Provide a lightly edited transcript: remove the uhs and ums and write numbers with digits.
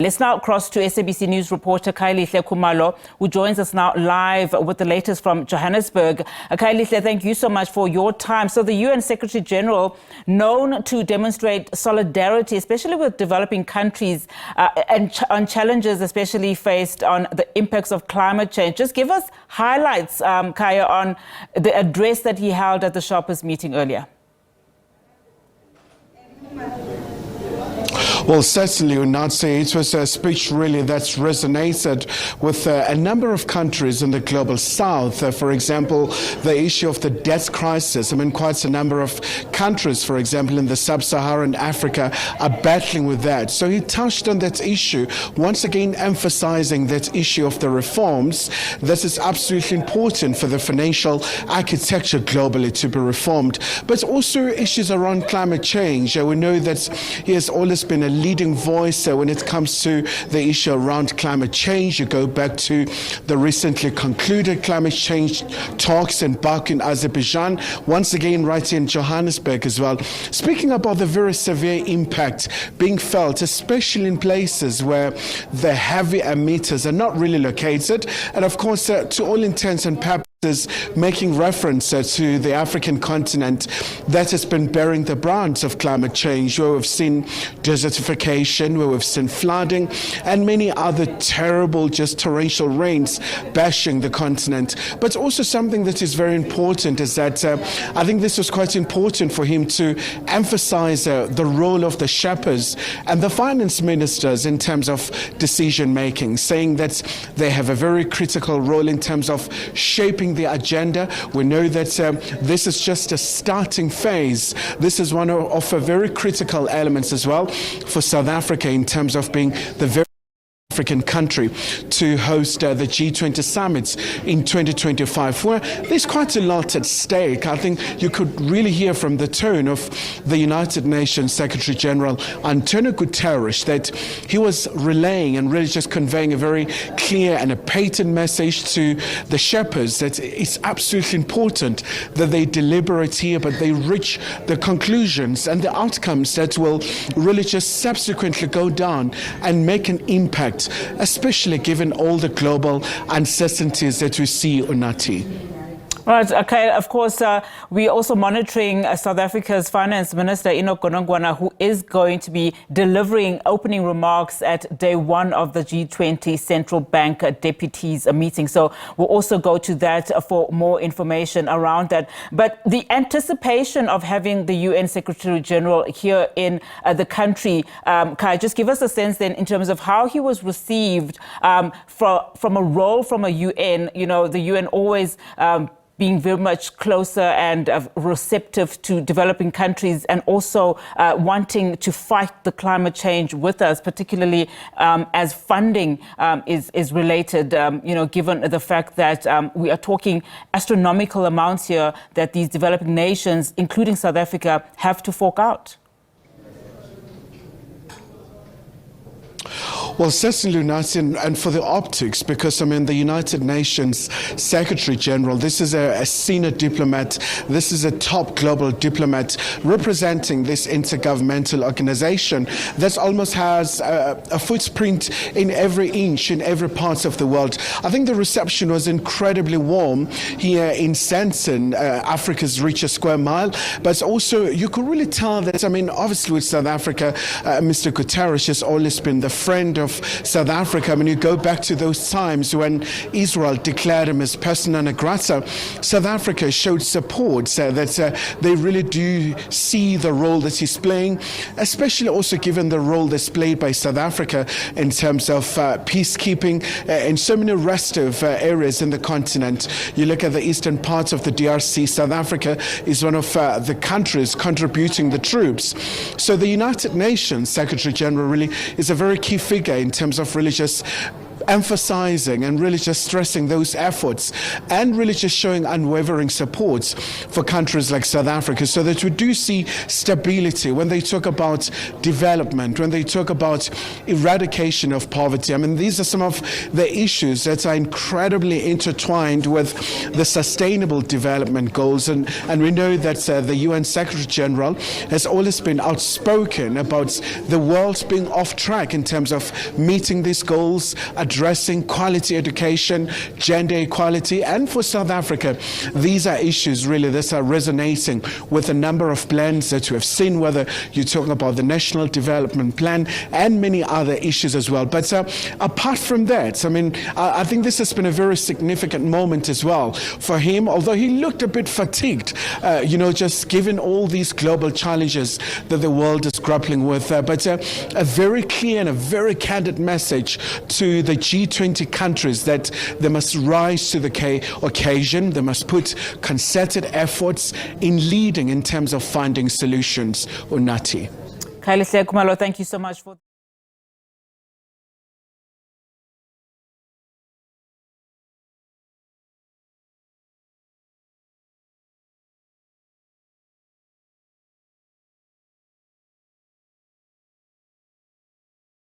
Let's now cross to SABC News reporter Khayelihle Khumalo, who joins us now live with the latest from Johannesburg. Khayelihle, thank you so much for your time. So the UN Secretary General, known to demonstrate solidarity, especially with developing countries and on challenges especially faced on the impacts of climate change. Just give us highlights, Kaya, on the address that he held at the Sherpas meeting earlier. Well, certainly, Unatsi, it was a speech really that's resonated with a number of countries in the global south. For example, the issue of the debt crisis. I mean, quite a number of countries, for example, in the sub-Saharan Africa are battling with that. So he touched on that issue, once again emphasizing that issue of the reforms. This is absolutely important for the financial architecture globally to be reformed, but also issues around climate change. We know that he has always been a leading voice when it comes to the issue around climate change. You go back to the recently concluded climate change talks in Baku in Azerbaijan, once again right in Johannesburg as well, speaking about the very severe impact being felt, especially in places where the heavy emitters are not really located, and of course to all intents and purposes making reference to the African continent that has been bearing the brunt of climate change, where we've seen desertification, where we've seen flooding, and many other terrible, just torrential rains bashing the continent. But also something that is very important is that I think this was quite important for him to emphasize the role of the Sherpas and the finance ministers in terms of decision making, saying that they have a very critical role in terms of shaping the agenda. We know that this is just a starting phase. This is one of a very critical elements as well for South Africa in terms of being the very African country to host the G20 summits in 2025, where there's quite a lot at stake. I think you could really hear from the tone of the United Nations Secretary General Antonio Guterres that he was relaying and really just conveying a very clear and a patent message to the Sherpas that it's absolutely important that they deliberate here, but they reach the conclusions and the outcomes that will really just subsequently go down and make an impact, especially given all the global uncertainties that we see, Unati. Right, okay. Of course, we're also monitoring South Africa's Finance Minister, Enoch Godongwana, who is going to be delivering opening remarks at day one of the G20 Central Bank Deputies meeting. So we'll also go to that for more information around that. But the anticipation of having the UN Secretary General here in the country, Kai, just give us a sense then in terms of how he was received from a role from a UN. You know, the UN always being very much closer and receptive to developing countries, and also wanting to fight the climate change with us, particularly as funding is related, you know, given the fact that we are talking astronomical amounts here that these developing nations, including South Africa, have to fork out. Well, certainly, Nathan, and for the optics, because, I mean, the United Nations Secretary General, this is a senior diplomat, this is a top global diplomat representing this intergovernmental organization that almost has a footprint in every inch, in every part of the world. I think the reception was incredibly warm here in Sandton, Africa's richest square mile, but also you could really tell that, I mean, obviously with South Africa, Mr. Guterres has always been the friend of South Africa. I mean, you go back to those times when Israel declared him as persona non grata, South Africa showed support that they really do see the role that he's playing, especially also given the role that's played by South Africa in terms of peacekeeping in so many restive areas in the continent. You look at the eastern parts of the DRC, South Africa is one of the countries contributing the troops. So the United Nations Secretary General really is a very key figure in terms of really just emphasizing and really just stressing those efforts and really just showing unwavering support for countries like South Africa, so that we do see stability when they talk about development, when they talk about eradication of poverty. I mean, these are some of the issues that are incredibly intertwined with the Sustainable Development Goals. And we know that the UN Secretary General has always been outspoken about the world being off track in terms of meeting these goals, addressing quality education, gender equality. And for South Africa, these are issues really that are resonating with a number of plans that we have seen, whether you're talking about the National Development Plan and many other issues as well. But apart from that, I mean, I think this has been a very significant moment as well for him, although he looked a bit fatigued, just given all these global challenges that the world is grappling with. But a very clear and a very candid message to the G20 countries that they must rise to the occasion. They must put concerted efforts in leading in terms of finding solutions. Unathi. Khayelihle Khumalo, thank you so much for